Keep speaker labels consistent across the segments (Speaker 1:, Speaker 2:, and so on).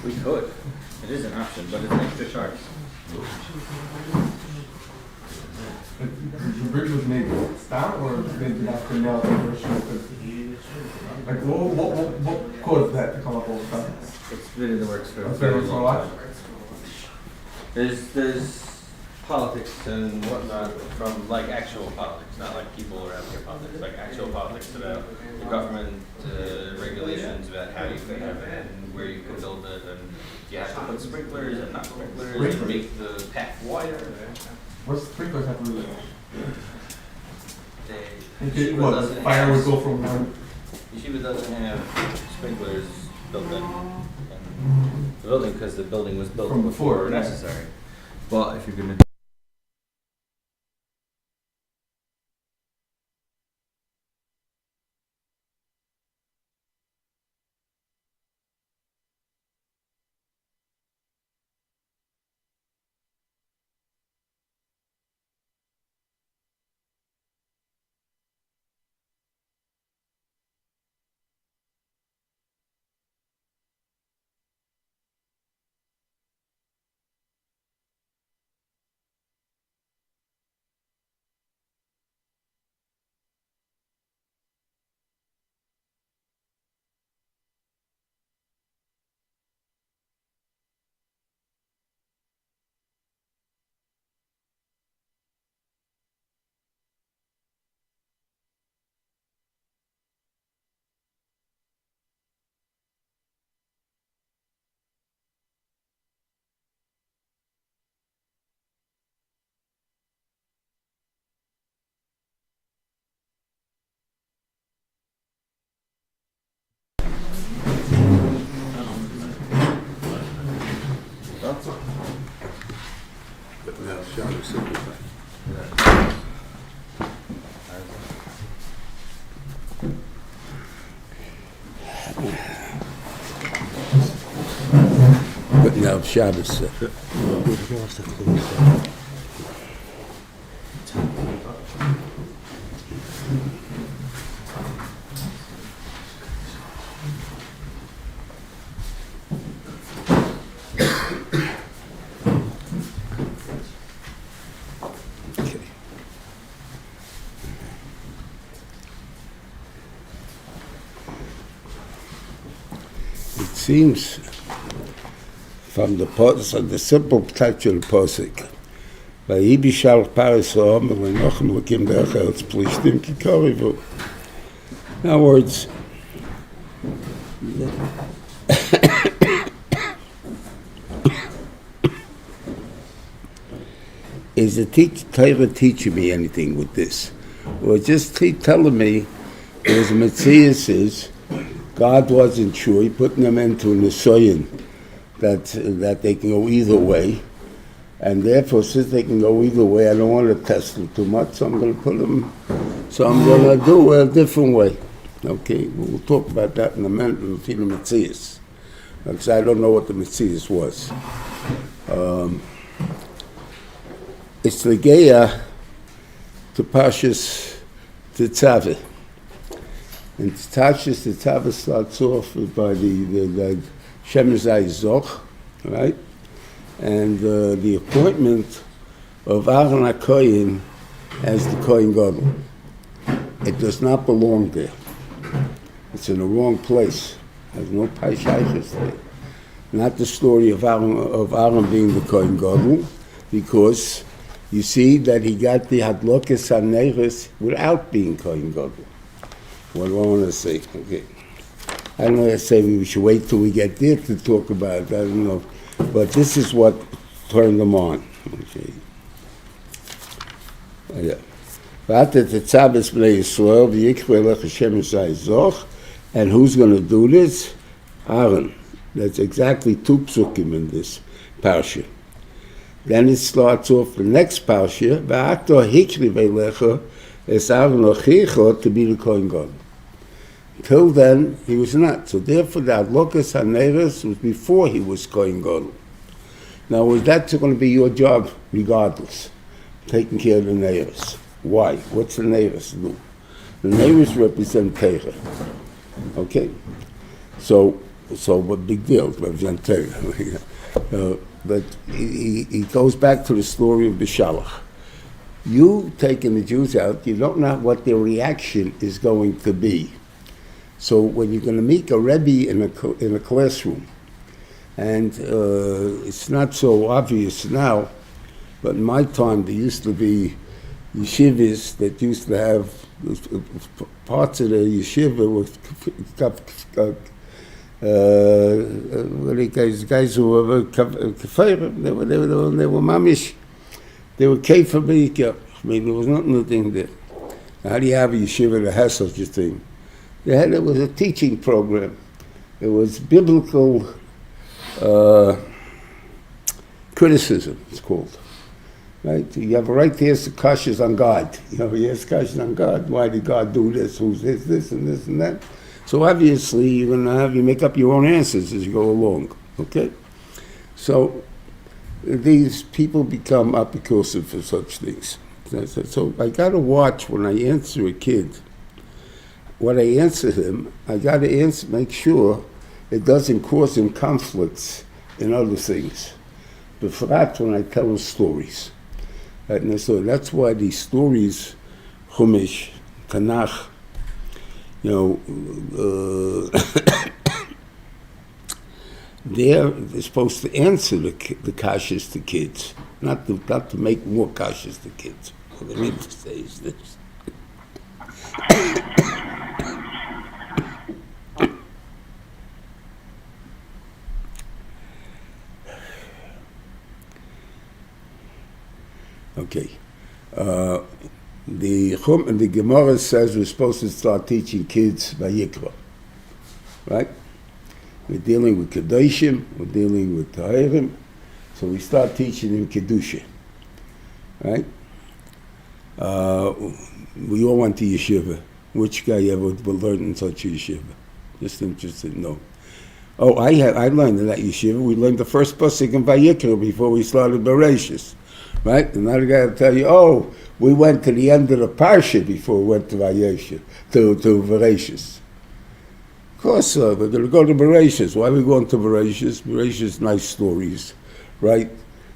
Speaker 1: We could. It is an option, but it's an extra charge.
Speaker 2: The bridge was made down, or maybe after now the version of like what caused that to come up all the time?
Speaker 1: It's been in the works for a
Speaker 2: That's
Speaker 1: very
Speaker 2: been
Speaker 1: long
Speaker 2: for a
Speaker 1: time. There's politics and whatnot from like actual politics, not like people around here politics, like actual politics about the government regulations about how you can have it and where you can build it, and you have to put sprinklers and not sprinklers to make the path wider.
Speaker 2: What sprinklers have to do?
Speaker 1: Yeshiva
Speaker 2: What,
Speaker 1: doesn't
Speaker 2: fire
Speaker 1: have-
Speaker 2: would go from one?
Speaker 1: Yeshiva doesn't have sprinklers built in the building because the building was built
Speaker 2: From
Speaker 1: before
Speaker 2: before, yeah.
Speaker 1: necessary. But if you're going to
Speaker 3: But now Shabbos. It seems from the posuk, the simple touch of the posuk, "Vayi Beshalach Paris ha'om v'nochem l'kim derech eretz Plishtim ki korivu." In other words, is the Torah teaching me anything with this, or just telling me there's Metzias is God wasn't sure, he put them into an Nisoyin that they can go either way, and therefore since they can go either way, I don't want to test them too much, so I'm going to put them, so I'm going to do it a different way. Okay, we'll talk about that in a minute. We'll see the Metzias, because I don't know what the Metzias was. It's the Geya to Parshas to Tzaveh. And Parshas to Tzaveh starts off by the Shemazai Zoch, right? And the appointment of Aharon HaKohen as the Kohen Gadol. It does not belong there. It's in the wrong place. There's no Paishaychus there. Not the story of Aaron being the Kohen Gadol, because you see that he got the Hadlokas HaNeiros without being Kohen Gadol. What do I want to say? Okay. I don't know, I say we should wait till we get there to talk about it. I don't know. But this is what turned them on. Okay. Yeah. And who's going to do this? Aaron. That's exactly two psukim in this parsha. Then it starts off the next parsha, to be the Kohen Gadol. Till then, he was not. So therefore, the Adlokas HaNeiros was before he was Kohen Gadol. Now, that's going to be your job regardless, taking care of the Neiros. Why? What's the Neiros do? The Neiros represent Torah. Okay? So what big deal? But he goes back to the story of Beshalach. You taking the Jews out, you don't know what their reaction is going to be. So when you're going to meet a Rebbe in a classroom, and it's not so obvious now, but in my time there used to be yeshivas that used to have parts of the yeshiva with guys who were kafir, they were mamish, they were kafir b'ikar. I mean, there was nothing there. How do you have a yeshiva that has such a thing? It was a teaching program. It was biblical criticism, it's called. Right? You have a right to ask questions on God. You ask questions on God. Why did God do this? Who's this and this and that? So obviously you're going to you make up your own answers as you go along. Okay? So these people become apicursive for such things. So I got to watch when I answer a kid. When I answer him, I got to make sure it doesn't cause him conflicts in other things. But for that, when I tell him stories. Right? And so that's why these stories, Chumash, Tanakh, they're supposed to answer the kashas to kids, not to make more kashas to kids. What I mean to say is this. Okay. The Gemara says we're supposed to start teaching kids Vayikra, right? We're dealing with Kedoshim, we're dealing with Tahrim, so we start teaching them Kedusha, right? We all went to yeshiva. Which guy ever will learn in such a yeshiva? Just interested, no. Oh, I learned in that yeshiva. We learned the first pasuk in Vayikra before we started Bereshis. Right? Another guy will tell you, oh, we went to the end of the Parsha before we went to Vayesha, to Bereshis. Of course, we're going to go to Bereshis. Why are we going to Bereshis? Bereshis, nice stories, right?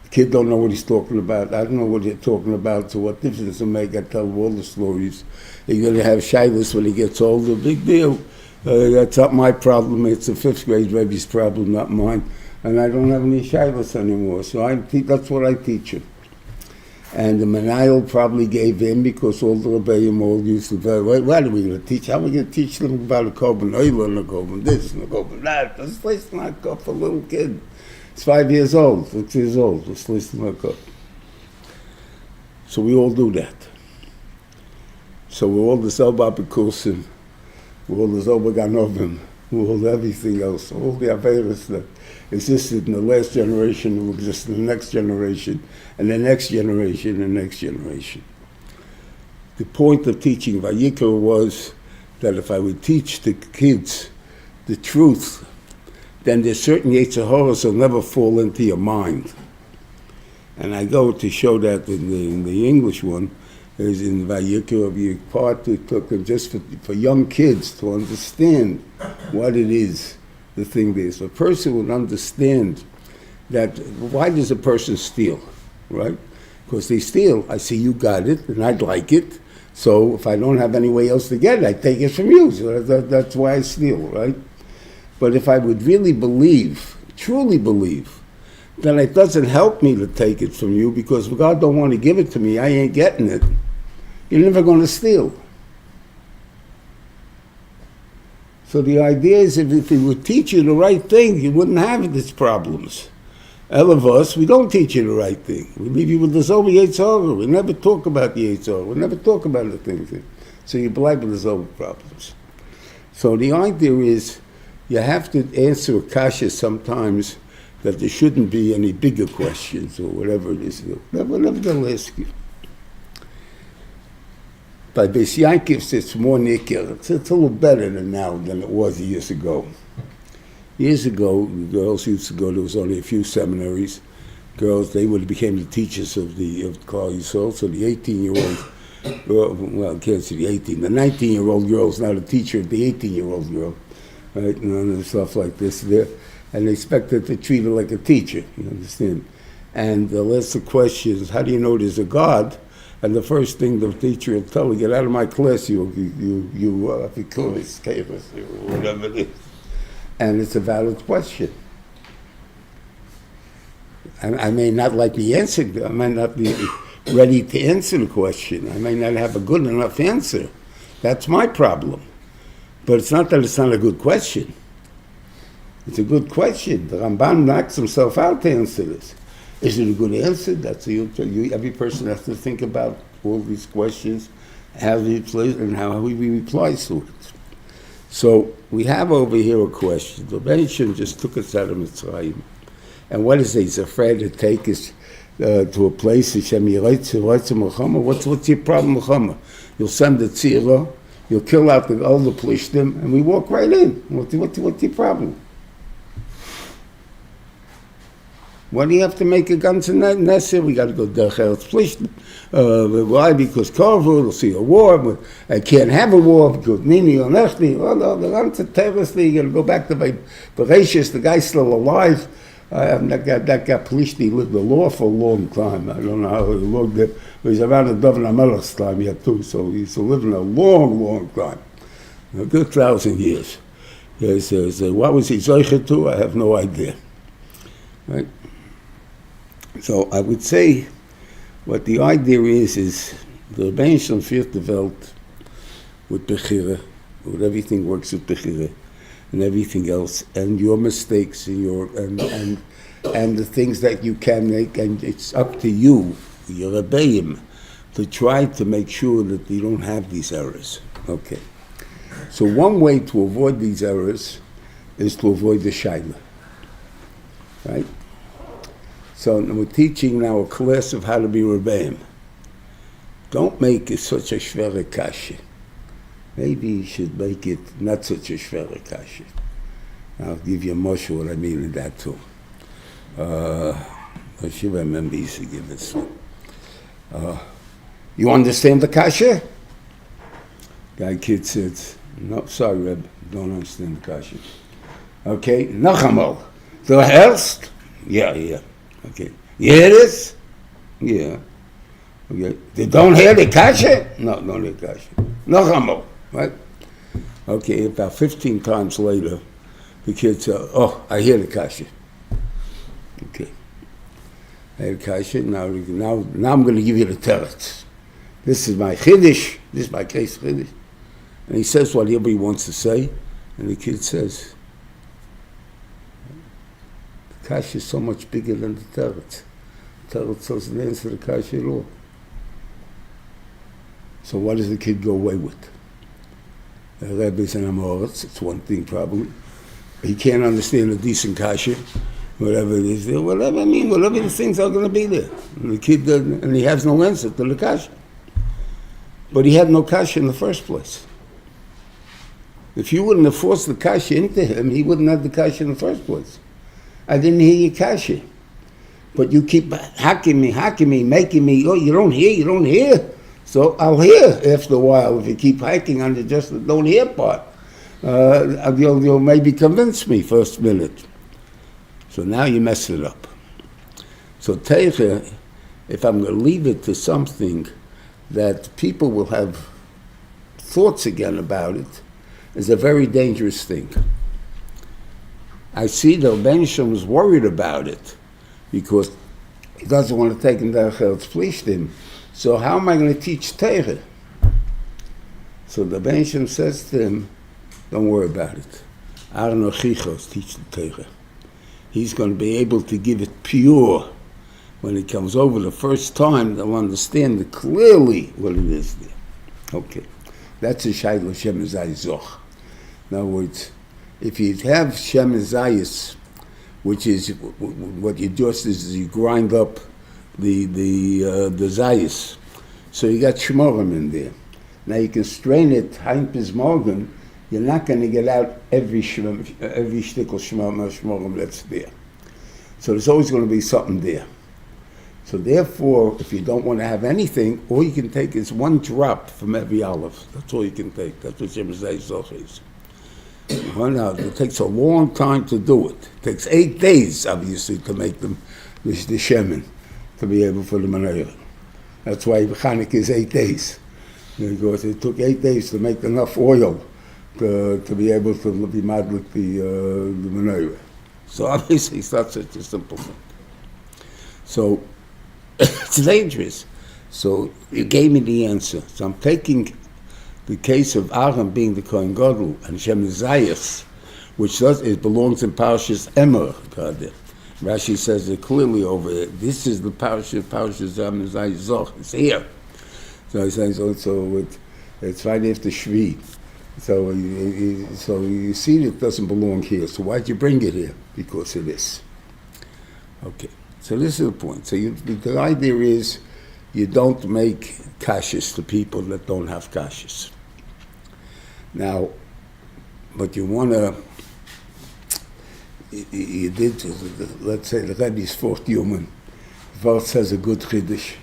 Speaker 3: The kid don't know what he's talking about. I don't know what you're talking about, so what difference does it make? I tell him all the stories. You're going to have shilas when he gets older, big deal. That's not my problem. It's a 5th grade Rebbe's problem, not mine. And I don't have any shilas anymore, so that's what I teach him. And the Menayel probably gave in because all the Rebbeim all used to say, what are we going to teach? How are we going to teach them about a korban oil and a korban this and a korban that? This place not go for a little kid. It's 5 years old, 6 years old. This place not go. So we all do that. So we're all the Zelba B'Kursim, we're all the Zelba Ganovim, we're all everything else, all the Averis that existed in the last generation will exist in the next generation, and the next generation, and the next generation. The point of teaching Vayikra was that if I would teach the kids the truth, then there's certain Yetzer Haras will never fall into your mind. And I go to show that in the English one, is in Vayikra of your part, it took them just for young kids to understand what it is. The thing is, a person would understand that why does a person steal, right? Because they steal. I see you got it, and I'd like it. So if I don't have any way else to get it, I take it from you. So that's why I steal, right? But if I would really believe, truly believe, then it doesn't help me to take it from you because if God don't want to give it to me, I ain't getting it. You're never going to steal. So the idea is if he would teach you the right thing, you wouldn't have these problems. All of us, we don't teach you the right thing. We leave you with the Zoba Yetzirah. We never talk about the Yetzirah. We never talk about the things. So you blind with the Zoba problems. So the idea is you have to answer a kasha sometimes that there shouldn't be any bigger questions or whatever it is. Whatever they'll ask you. By Beis Yaakov, it's more nikir. It's a little better now than it was years ago. Years ago, the girls used to go, there was only a few seminaries. Girls, they became the teachers of Klal Yisrael, so the 18-year-old well, I can't say the 18. The 19-year-old girl is not a teacher of the 18-year-old girl, right? And stuff like this there. And they expect her to treat her like a teacher, you understand? And they'll ask the questions, how do you know there's a God? And the first thing the teacher will tell her, get out of my class, you Apikoris, or whatever it is. And it's a valid question. I may not like the answer, I might not be ready to answer the question. I may not have a good enough answer. That's my problem. But it's not that it's not a good question. It's a good question. The Ramban knocks himself out to answer this. Is it a good answer? That's every person has to think about all these questions, how he plays and how he replies to it. So we have over here a question. The Benishim just took us out of Mitzrayim. And what is it? He's afraid to take us to a place. What's your problem, Muhammad? You'll send the tzira, you'll kill out all the plishtim, and we walk right in. What's your problem? Why do you have to make a guns and nesser? We got to go derech eretz plishtim. Why? Because Korvu will see a war. I can't have a war because Nini or Nechni. Well, no, the guns are terroristly. You got to go back to Bereshis. The guy's still alive. That guy Plishti lived a law for a long time. I don't know how long there. But he's around the David HaMelech's time yet too. So he's living a long, long time. A good 1,000 years. He says, what was he zeicher to? I have no idea. Right? So I would say what the idea is the Rebbeinu Shalom fears the Welt with Bechira, with everything works with Bechira and everything else, and your mistakes and and the things that you can make, and it's up to you, your Rebbeim, to try to make sure that you don't have these errors. Okay. So one way to avoid these errors is to avoid the shaila. Right? So we're teaching now a class of how to be Rebbeim. Don't make it such a shvere kasha. Maybe you should make it not such a shvere kasha. I'll give you a much what I mean in that too. I should remember he used to give this one. You understand the kasha? Guy kid says, no, sorry, Reb, don't understand the kasha. Okay, Nachamol. The helst? Yeah. Okay. You hear this? Yeah. Okay. They don't hear the kasha? No, don't hear the kasha. Nachamol, right? Okay, about 15 times later, the kid said, oh, I hear the kasha. Okay. I hear the kasha, now I'm going to give you the teretz. This is my chiddush, this is my case chiddush. And he says what everybody wants to say, and the kid says, the kasha is so much bigger than the teretz. The teretz doesn't answer the kasha at all. So what does the kid go away with? The Rebbe's an amoritz, it's one thing probably. He can't understand a decent kasha, whatever it is there, whatever the things are going to be there. And the kid doesn't, and he has no answer to the kasha. But he had no kasha in the first place. If you wouldn't have forced the kasha into him, he wouldn't have the kasha in the first place. I didn't hear your kasha. But you keep hacking me, making me, oh, you don't hear. So I'll hear after a while if you keep hacking on the just the don't hear part. You'll maybe convince me first minute. So now you mess it up. So Teicha, if I'm going to leave it to something that people will have thoughts again about it, is a very dangerous thing. I see the Rebbeinu Shalom is worried about it because he doesn't want to take him down Eretz Plishtim. So how am I going to teach Torah? So the Rebbeinu Shalom says to him, don't worry about it. Aharon Ochichos teach the Torah. He's going to be able to give it pure. When he comes over the first time, they'll understand clearly what it is there. Okay. That's a Shayla Shem Zoch. In other words, if you have Shem Zayis, which is what you do is you grind up the Zayis. So you got Shmorim in there. Now you can strain it, Haim Pizmorgan, you're not going to get out every shtickle Shmorim that's there. So there's always going to be something there. So therefore, if you don't want to have anything, all you can take is one drop from every olive. That's all you can take. That's what Shemin Zayis is. It takes a long time to do it. It takes 8 days, obviously, to make them the shemen, to be able for the menorah. That's why Chanukah is 8 days. Because it took 8 days to make enough oil to be able to be mad with the menorah. So obviously it's not such a simple thing. So it's dangerous. So you gave me the answer. So I'm taking the case of Aharon being the Kohen Gadol and Shemin Zayis, which belongs in Parshas Emer. Rashi says it clearly over there. This is the Parshas Shemin Zayis Zoch. It's here. So he says also it's right after Shvi. So you see it doesn't belong here. So why'd you bring it here? Because of this. Okay. So this is the point. So the idea is you don't make kashas to people that don't have kashas. Now, but you want to, you did, let's say the Rebbe's fourth human, Vart says a good chiddush,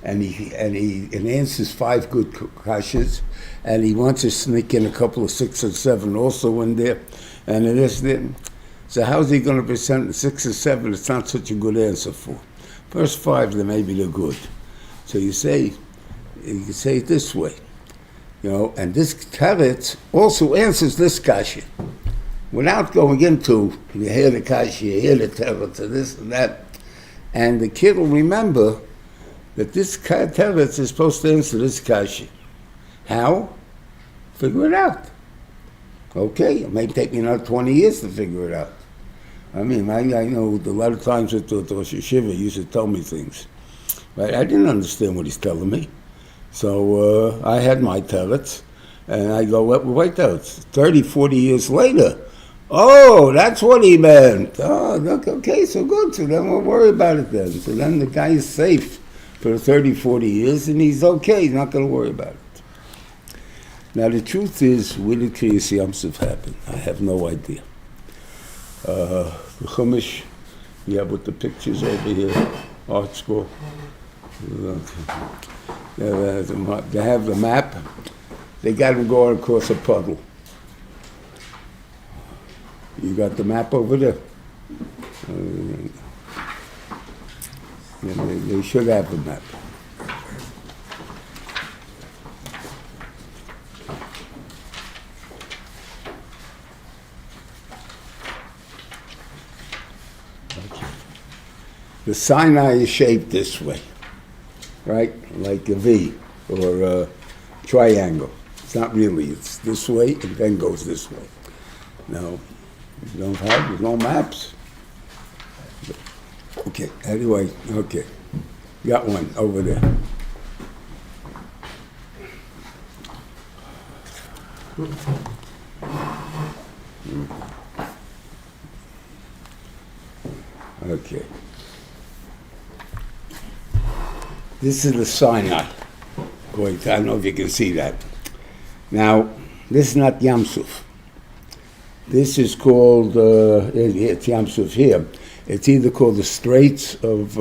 Speaker 3: and he answers 5 good kashas, and he wants to sneak in a couple of 6 or 7 also in there, and it is there. So how's he going to present 6 or 7? It's not such a good answer for. First 5, then maybe they're good. So you say it this way, and this teretz also answers this kasha, without going into, you hear the kasha, you hear the teretz, and this and that, and the kid will remember that this teretz is supposed to answer this kasha. How? Figure it out. Okay, it may take me another 20 years to figure it out. I mean, I know a lot of times at the Rosh Yeshiva, he used to tell me things. Right? I didn't understand what he's telling me. So I had my teretz, and I go, wait there, it's 30, 40 years later. Oh, that's what he meant. Oh, okay, so good. So then we'll worry about it then. So then the guy is safe for 30, 40 years, and he's okay. He's not going to worry about it. Now, the truth is, when did Kriyas Yamsuf happen? I have no idea. The Chumash, you have with the pictures over here, art school. They have the map. They got him going across a puddle. You got the map over there? They should have the map. The Sinai is shaped this way, right? Like a V or a triangle. It's not really. It's this way and then goes this way. No, you don't have, there's no maps. Okay, anyway, okay. Got one over there. Okay. This is the Sinai. Wait, I don't know if you can see that. Now, this is not Yamsuf. This is called, it's Yamsuf here. It's either called the Straits of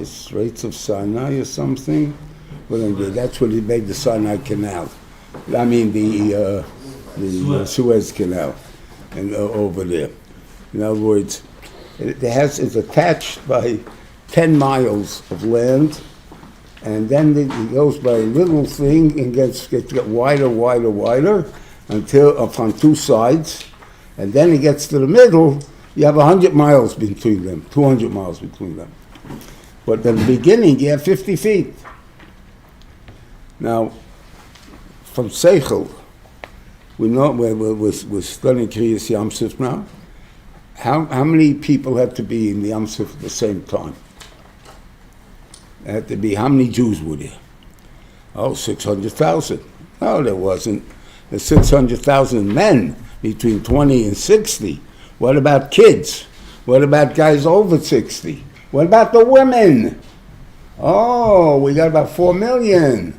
Speaker 3: Straits of Sinai or something. Well, that's what he made the Sinai Canal. I mean the Suez Canal, and over there. In other words, it's attached by 10 miles of land, and then it goes by a little thing and gets wider until on 2 sides, and then it gets to the middle. You have 100 miles between them, 200 miles between them. But in the beginning, you have 50 feet. Now, from Seichel, we know we're studying Kriyas Yamsuf now. How many people had to be in the Yamsuf at the same time? There had to be, how many Jews were there? Oh, 600,000. No, there wasn't. There's 600,000 men between 20 and 60. What about kids? What about guys over 60? What about the women? Oh, we got about 4 million.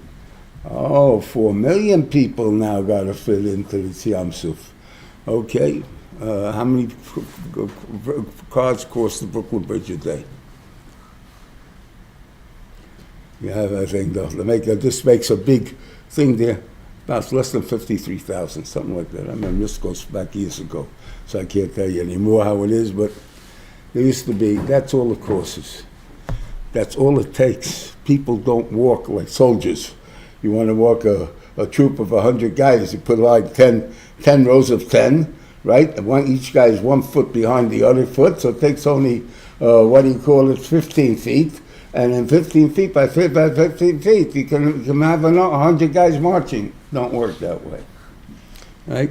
Speaker 3: Oh, 4 million people now got to fit into the Yamsuf. Okay, How many cars cross the Brooklyn Bridge a day? Yeah, I think this makes a big thing there. About less than 53,000, something like that. I remember this goes back years ago, so I can't tell you anymore how it is, but there used to be, that's all it courses. That's all it takes. People don't walk like soldiers. You want to walk a troop of 100 guys, you put like 10 rows of 10, right? And each guy is 1 foot behind the other foot, so it takes only, 15 feet. And in 15 feet by 15 feet, you can have 100 guys marching. Don't work that way, right?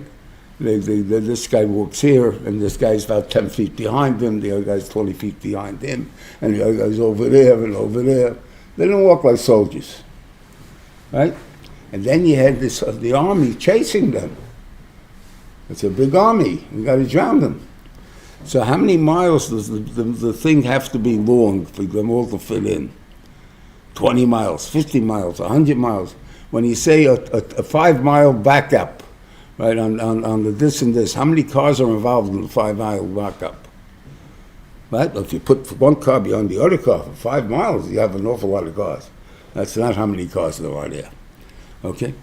Speaker 3: This guy walks here, and this guy's about 10 feet behind him, the other guy's 20 feet behind him, and the other guy's over there and over there. They don't walk like soldiers, right? And then you had the army chasing them. It's a big army. You got to drown them. So how many miles does the thing have to be long for them all to fit in? 20 miles, 50 miles, 100 miles. When you say a 5-mile backup, right, on the this and this, how many cars are involved in the 5-mile backup? Right? If you put one car behind the other car for 5 miles, you have an awful lot of cars. That's not how many cars there are there. Okay?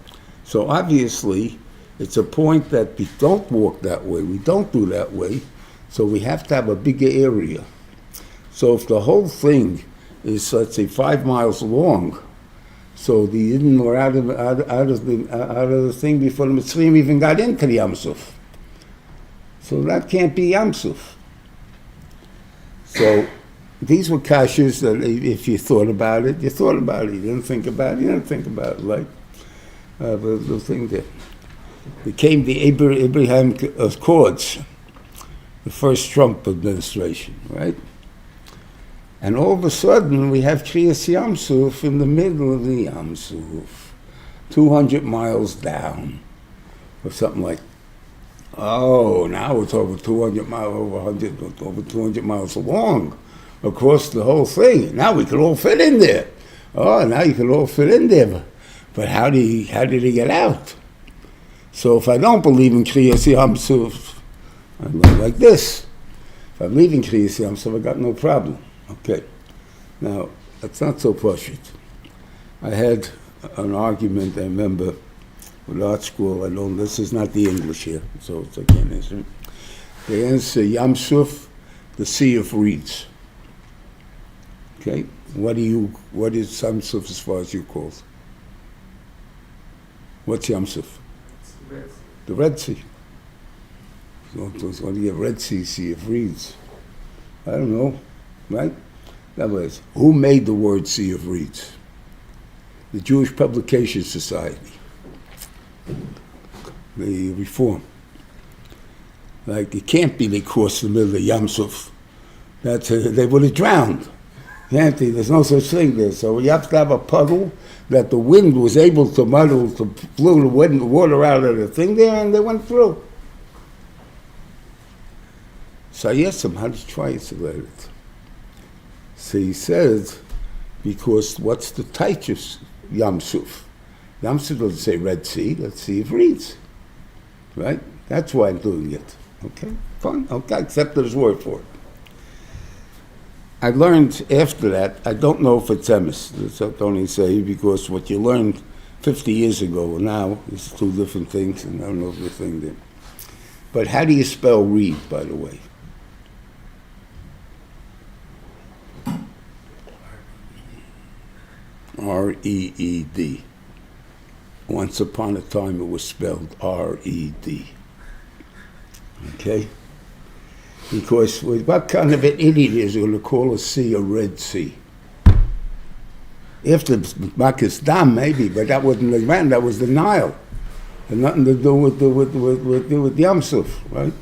Speaker 3: So obviously, it's a point that we don't walk that way. We don't do that way. So we have to have a bigger area. So if the whole thing is, let's say, 5 miles long, so the Yidden were out of the thing before the Mitzrayim even got into the Yam Suf. So that can't be Yam Suf. So these were kashas that if you thought about it, you thought about it. You didn't think about it, you didn't think about it. Like the thing that became the Abraham Accords, the first Trump administration, right? And all of a sudden, we have Kriyas Yam Suf in the middle of the Yam Suf, 200 miles down, or something like. Oh, now it's over 200 miles, over 200 miles long, across the whole thing. Now we can all fit in there. Oh, now you can all fit in there, but how did he get out? So if I don't believe in Kriyas Yam Suf, I go like this. If I'm leaving Kriyas Yam Suf, I got no problem. Okay, now that's not so pashut. I had an argument, I remember, with art school. I know this is not the English here, so I can't answer. They answer Yam Suf, the sea of reeds. Okay, what is Yam Suf as far as you call it? What's Yam Suf? The Red Sea. So what do you have? Red Sea of reeds? I don't know. Right? That was, who made the word Sea of Reeds? The Jewish Publication Society. The Reform. Like, it can't be they crossed the middle of Yam Suf. They would have drowned. Can't they? There's no such thing there. So you have to have a puddle that the wind was able to muddle, to blow the water out of the thing there, and they went through. So I asked him, how did you translate it? So he says, because what's the type of Yam Suf? Yam Suf doesn't say Red Sea, let's see if it reads. Right? That's why I'm doing it. Okay? Fine. Okay, I accepted his word for it. I learned after that, I don't know if it's emes. That's what I only say, because what you learned 50 years ago now is two different things, and I don't know if the thing there. But how do you spell reed, by the way? R-E-E-D. Once upon a time it was spelled R-E-D. Okay? Because what kind of an idiot is going to call a sea a Red Sea? If the Makis Dam, maybe, but that wasn't the man, that was the Nile. Had nothing to do with Yam Suf, right?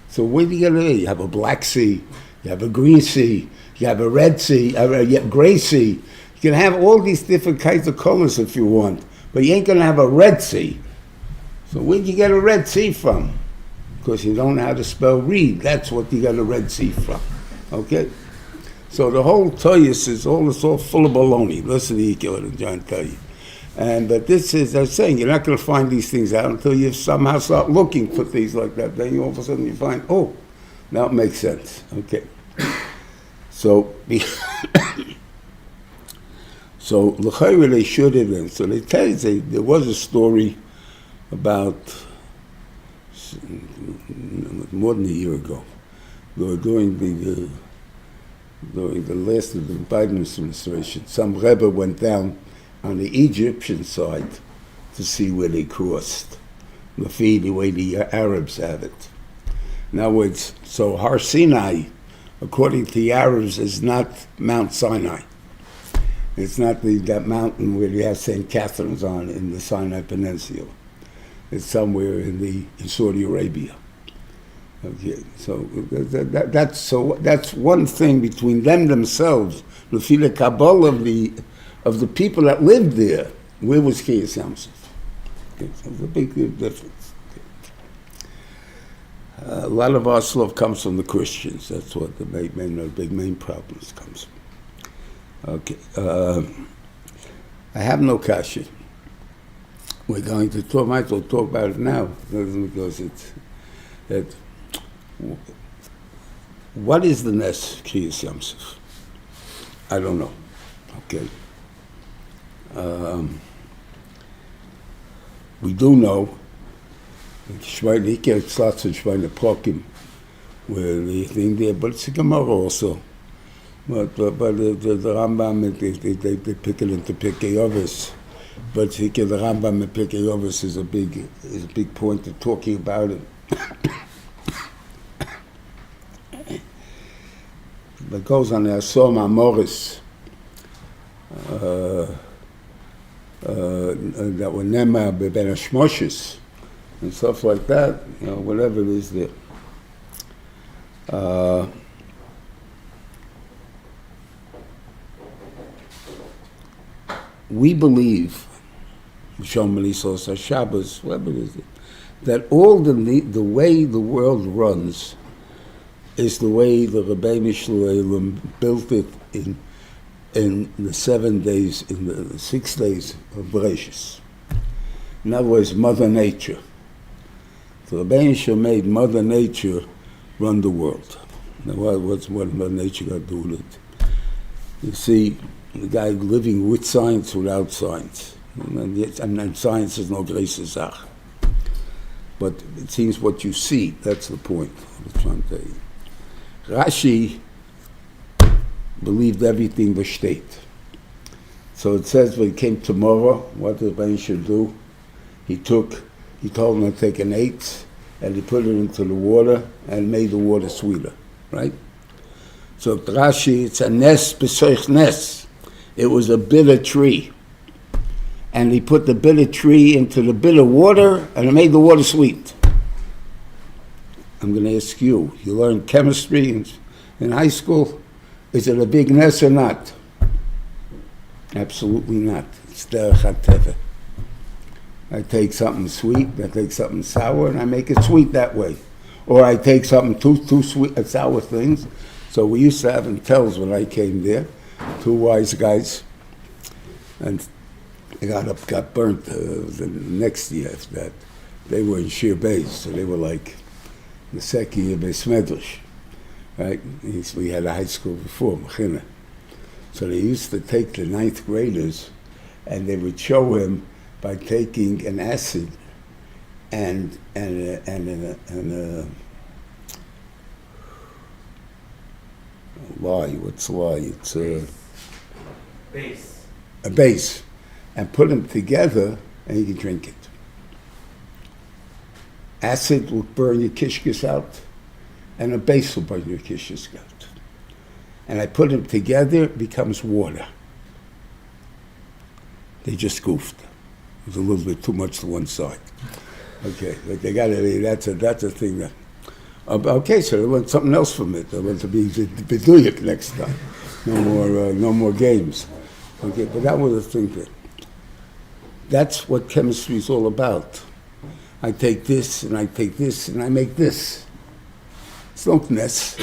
Speaker 3: So where do you get? You have a Black Sea, you have a Green Sea, you have a Red Sea, a Gray Sea. You can have all these different kinds of colors if you want, but you ain't going to have a Red Sea. So where'd you get a Red Sea from? Because you don't know how to spell reed. That's what you got a Red Sea from. Okay? So the whole Toyus is all full of baloney. Listen to Yikil and John tell you. But this is, they're saying, you're not going to find these things out until you somehow start looking for things like that. Then all of a sudden you find, oh, now it makes sense. Okay. So, so l'chayre they should have been. So they tell you there was a story about more than a year ago, during the last of the Biden administration. Some Rebbe went down on the Egyptian side to see where they crossed, the way the Arabs have it. In other words, so Har Sinai, according to the Arabs, is not Mount Sinai. It's not that mountain where you have St. Catherine's on in the Sinai Peninsula. It's somewhere in Saudi Arabia. Okay, so that's one thing between them themselves. The Kabbalah of the people that lived there. Where was Kriyas Yamsuf? Okay, so there's a big difference. Okay. A lot of our stuff comes from the Christians. That's what the main problems comes from. Okay, I have no kasha. We're going to talk. Might as well talk about it now because it's that. What is the Nes Kriyas Yamsuf? I don't know. Okay. We do know. He starts in Shvayne Prokim, where the thing there, but it's a Gemara also. But the Rambam, they pick it into Pirkei Avos. But the Rambam and Pirkei Avos is a big point of talking about it. But goes on there, Soma Morris, that were Nema Ben Hashmoshes, and stuff like that, whatever it is there. We believe, Shom Melisos Shabbos, whatever it is, that all the way the world runs is the way the Rebbeinu Shloim built it in the 7 days, in the 6 days of Bereshis. In other words, Mother Nature. The Rebbeinu Shloim made Mother Nature run the world. Now, what's Mother Nature got to do with it? You see, the guy living with science, without science. And science is no grace zach. But it seems what you see, that's the point I'm trying to tell you. Rashi believed everything was state. So it says when he came tomorrow, what the Rebbeinu should do, he told him to take an eighth and he put it into the water and made the water sweeter, right? So Rashi, it's a nes b'soich nes. It was a bitter tree. And he put the bitter tree into the bitter water and it made the water sweet. I'm going to ask you, you learned chemistry in high school. Is it a big nes or not? Absolutely not. It's derech hateva. I take something sweet, I take something sour, and I make it sweet that way. Or I take something too sweet, sour things. So we used to have in Tells when I came there, 2 wise guys, and they got burnt the next year after that. They were in Shir Beis, so they were like the second year Beis Medrash, right? We had a high school before, Mechina. So they used to take the 9th graders and they would show him by taking an acid and lye, what's lye? It's a base, and put them together and you can drink it. Acid will burn your kishkis out, and a base will burn your kishkis out. And I put them together, it becomes water. They just goofed. It was a little bit too much to one side. Okay, but they got it. That's a thing that. Okay, so they want something else from it. They want to be beduyik next time. No more games. Okay, but that was the thing. That's what chemistry is all about. I take this and I take this and I make this. It's not nes.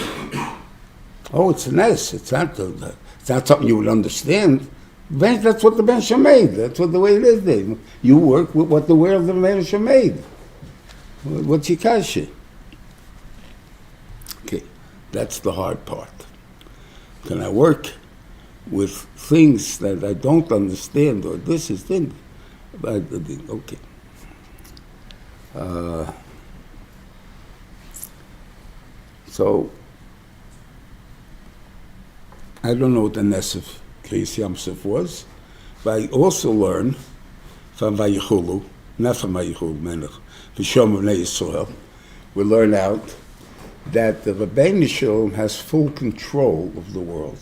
Speaker 3: Oh, it's a nes. It's not something you would understand. That's what the Bensham made. That's what the way it is there. You work with what the world of the Bensham made. What's your kasha? Okay, that's the hard part. Can I work with things that I don't understand, or this is thing? Okay. So, I don't know what the Nesef Kriyas Yamsuf was, but I also learned from Vayichulu, not from Vayichulu Melech, V'shom B'nei Yisrael, we learn out that the Rebbeinu Shalom has full control of the world.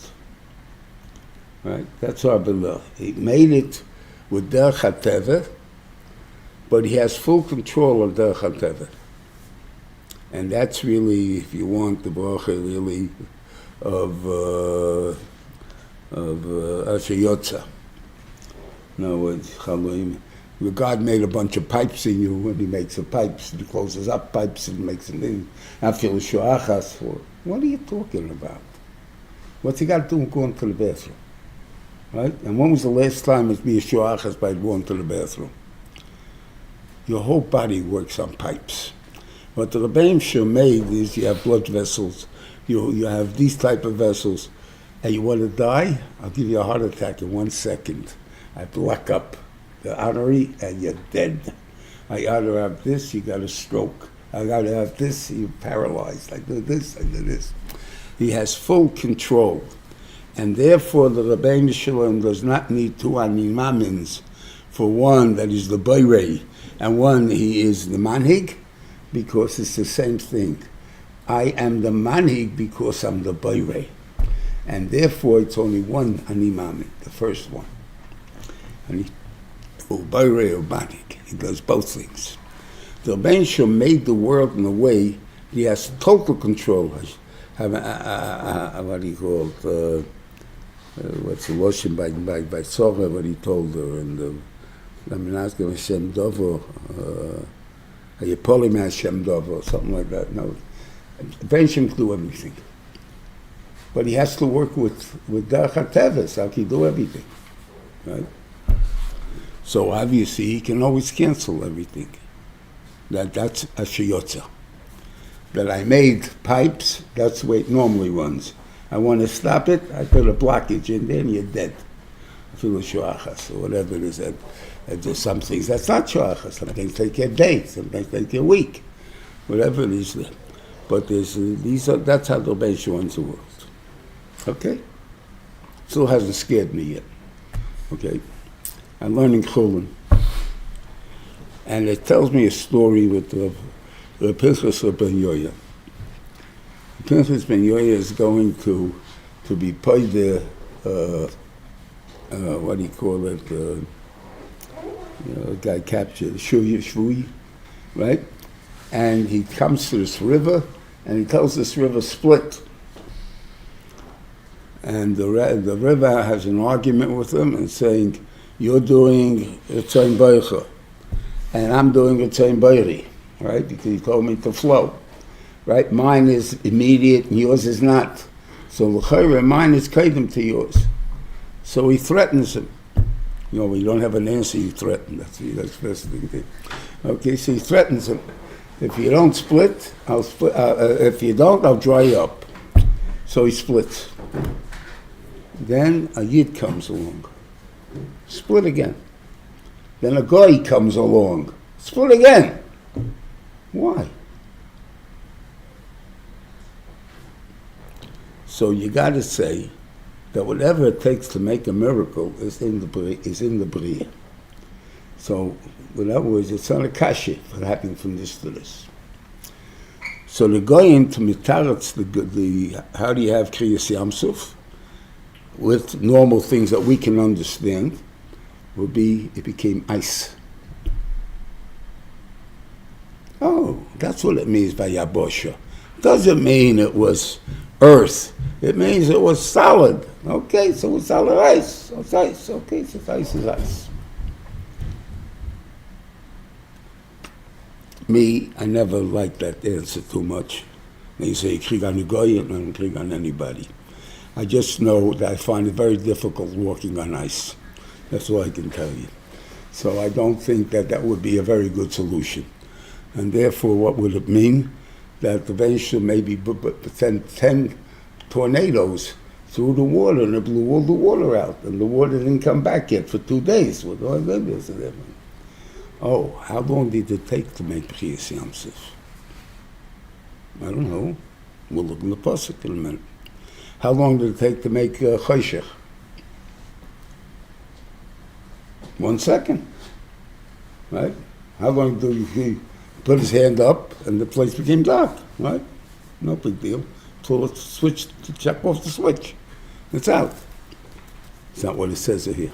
Speaker 3: Right? That's our belief. He made it with Derech HaTeva, but he has full control of Derech HaTeva. And that's really, if you want, the bracha really of Asher Yotza. In other words, Chaluim. God made a bunch of pipes in you, and he makes the pipes, and he closes up pipes and makes them in. After Shuachas, what are you talking about? What's he got to do with going to the bathroom? Right? And when was the last time it's be a Shuachas by going to the bathroom? Your whole body works on pipes. What the Rebbeinu Shalom made is you have blood vessels, you have these type of vessels, and you want to die? I'll give you a heart attack in 1 second. I block up the artery and you're dead. I gotta have this, you got a stroke. I gotta have this, you're paralyzed. I do this, I do this. He has full control. And therefore the Rebbeinu Shalom does not need two animamins. For one that is the Bayrei, and one he is the Manhig, because it's the same thing. I am the Manhig because I'm the Bayrei. And therefore it's only one animamin, the first one. And Bayrei or Manhig, he does both things. The Rebbeinu Shalom made the world in a way that he has total control. What he called, what's the lotion by Sorah, what he told her, and I'm asking Hashem Dovo, Yipolim Hashem Dovo, something like that. No, Rebbeinu can do everything, but he has to work with Derech HaTeva. How can he do everything, right? So obviously he can always cancel everything. That's a shiyotza. That I made pipes, that's the way it normally runs. I want to stop it, I put a blockage in there and you're dead. I feel a shuachas or whatever it is. There's some things that's not shuachas. Some things take a day, some things take a week. Whatever it is. But that's how the Rebbeinu runs the world. Okay? Still hasn't scared me yet. Okay? I'm learning Chulin. And it tells me a story with the Pinchas Ben Yoya. Pinchas Ben Yoya is going to be paid the, what do you call it, a guy captured, Shui, right? And he comes to this river, and he tells this river split. And the river has an argument with him and saying, you're doing Etzayin Beicha, and I'm doing Etzayin Beiri, right? Because he told me to flow, right? Mine is immediate and yours is not. So l'chayre, mine is kaidem to yours. So he threatens him. You know, when you don't have an answer, you threaten. That's the first thing. Okay, so he threatens him. If you don't split, I'll split. If you don't, I'll dry you up. So he splits. Then a Yid comes along. Split again. Then a guy comes along. Split again. Why? So you got to say that whatever it takes to make a miracle is in the Bria. So, in other words, it's not a kashi for happening from this to this. So the goyim to mitaretz the how do you have kriyas yamsuf with normal things that we can understand would be it became ice. Oh, that's what it means by yabosha. Doesn't mean it was earth. It means it was solid. Okay, so it's solid ice. So it's ice. Okay, so ice is ice. Me, I never liked that answer too much. They say, krieg on the goyim, I don't krieg on anybody. I just know that I find it very difficult walking on ice. That's all I can tell you. So I don't think that that would be a very good solution. And therefore, what would it mean? That eventually maybe send 10 tornadoes through the water, and it blew all the water out, and the water didn't come back yet for 2 days. Oh, how long did it take to make Kriyas Yamsuf? I don't know. We'll look in the Pasuk in a minute. How long did it take to make Choshech? 1 second, right? How long do he put his hand up and the place became dark, right? No big deal. So let's switch, to check off the switch. It's out. It's not what it says here.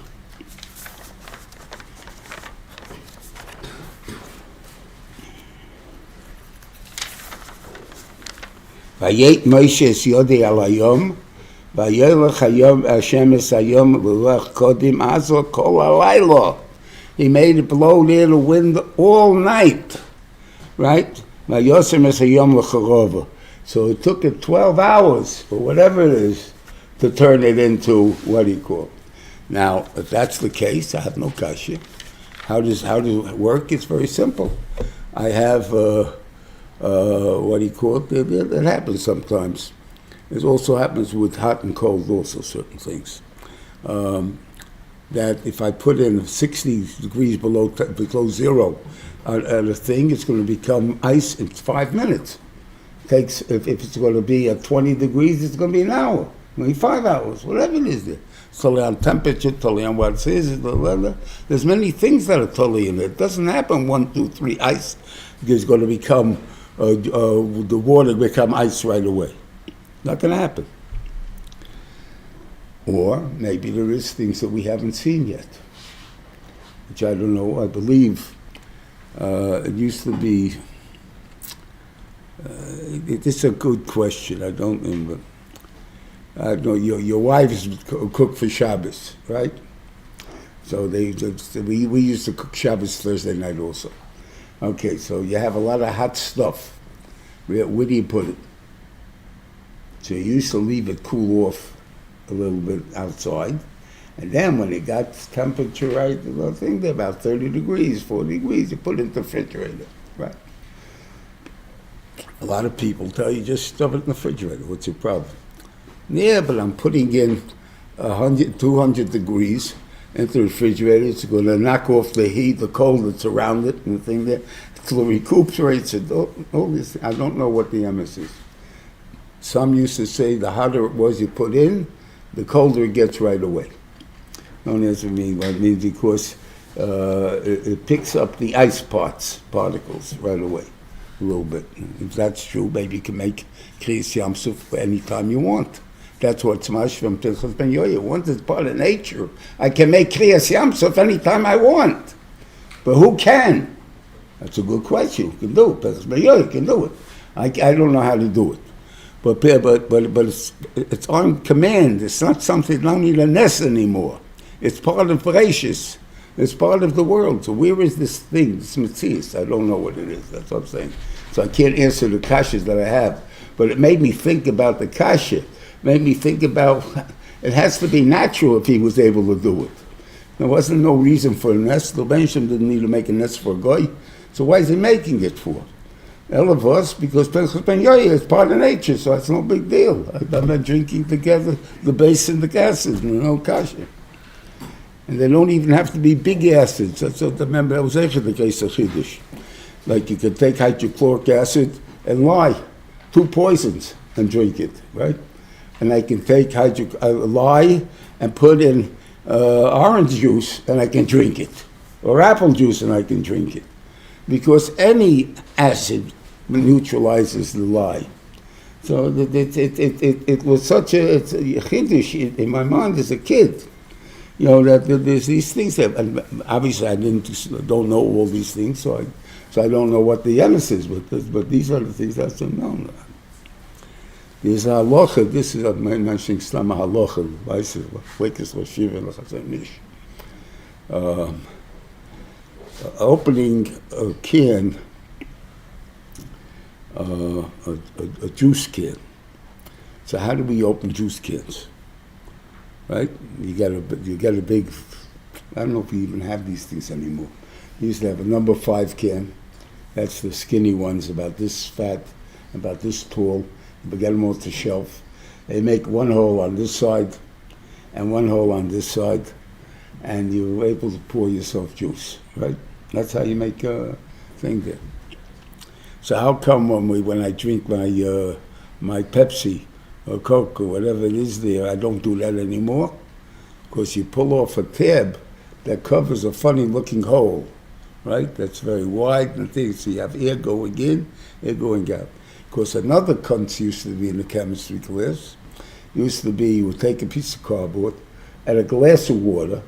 Speaker 3: Vayet Moshe es yodi al hayom, vayelech hayom Hashem es hayom l'lech kodim azo kol halaylo. He made it blow near the wind all night, right? Vayosem es hayom l'charova. So it took it 12 hours, or whatever it is, to turn it into what he called. Now, if that's the case, I have no kasha. How does it work? It's very simple. I have what he called. It happens sometimes. It also happens with hot and cold. Also, certain things. That if I put in 60 degrees below zero at a thing, it's going to become ice in 5 minutes. Takes if it's going to be at 20 degrees, it's going to be an hour, maybe 5 hours, whatever it is there. It's totally on temperature, totally on what it is. There's many things that are totally in it. It doesn't happen 1, 2, 3 ice. It's going to become the water become ice right away. Not going to happen. Or maybe there is things that we haven't seen yet, which I don't know. I believe it used to be. It's a good question. I don't remember. I know your wives cook for Shabbos, right? So we used to cook Shabbos Thursday night also. Okay, so you have a lot of hot stuff. Where do you put it? So you used to leave it cool off a little bit outside, and then when it got temperature right, I think they're about 30 degrees, 40 degrees, you put it in the refrigerator, right? A lot of people tell you just stuff it in the refrigerator. What's your problem? Yeah, but I'm putting in 100, 200 degrees into the refrigerator. It's going to knock off the heat, the cold that's around it, and the thing there. It recuperates it. All this. I don't know what the MS is. Some used to say the hotter it was you put in, the colder it gets right away. Don't answer me what it means, because it picks up the ice particles right away. A little bit. If that's true, maybe you can make Kriyas Yamsuf anytime you want. That's what Chumash from Parshas Ben Yoya. Once it's part of nature, I can make Kriyas Yamsuf anytime I want. But who can? That's a good question. Who can do it? Parshas Ben Yoya can do it. I don't know how to do it. But it's on command. It's not something, not need a nest anymore. It's part of Bereshis. It's part of the world. So where is this thing, this Metzius? I don't know what it is. That's what I'm saying. So I can't answer the kashas that I have. But it made me think about the kasha. It made me think about, it has to be natural if he was able to do it. There wasn't no reason for a nest. The Bensham didn't need to make a nest for a guy. So why is he making it for? All of us, because Parshas Ben Yoya is part of nature, so it's no big deal. I'm not drinking together the base and the acids, no kasha. And they don't even have to be big acids. That's what I remember. That was actually the case of Chiddush. Like you could take hydrochloric acid and lye, 2 poisons, and drink it, right? And I can take lye and put in orange juice, and I can drink it, or apple juice, and I can drink it, because any acid neutralizes the lye. So it was such a Chiddush in my mind as a kid. You know, that there's these things that, and obviously I don't know all these things, so I don't know what the emes is, but these are the things that's unknown. There's a halacha. This is I'm mentioning Slama halacha. Weikes Lashiva Lachazanish. Opening a can, a juice can. So how do we open juice cans? right? You get a big, I don't know if we even have these things anymore. You used to have a number 5 can. That's the skinny ones, about this fat, about this tall. You get them off the shelf. They make one hole on this side and one hole on this side, and you're able to pour yourself juice, right? That's how you make a thing there. So how come when I drink my Pepsi or Coke or whatever it is there, I don't do that anymore? Because you pull off a tab that covers a funny looking hole, right? That's very wide and things. So you have air going in, air going out. Because another concept used to be in the chemistry class. Used to be you would take a piece of cardboard and a glass of water,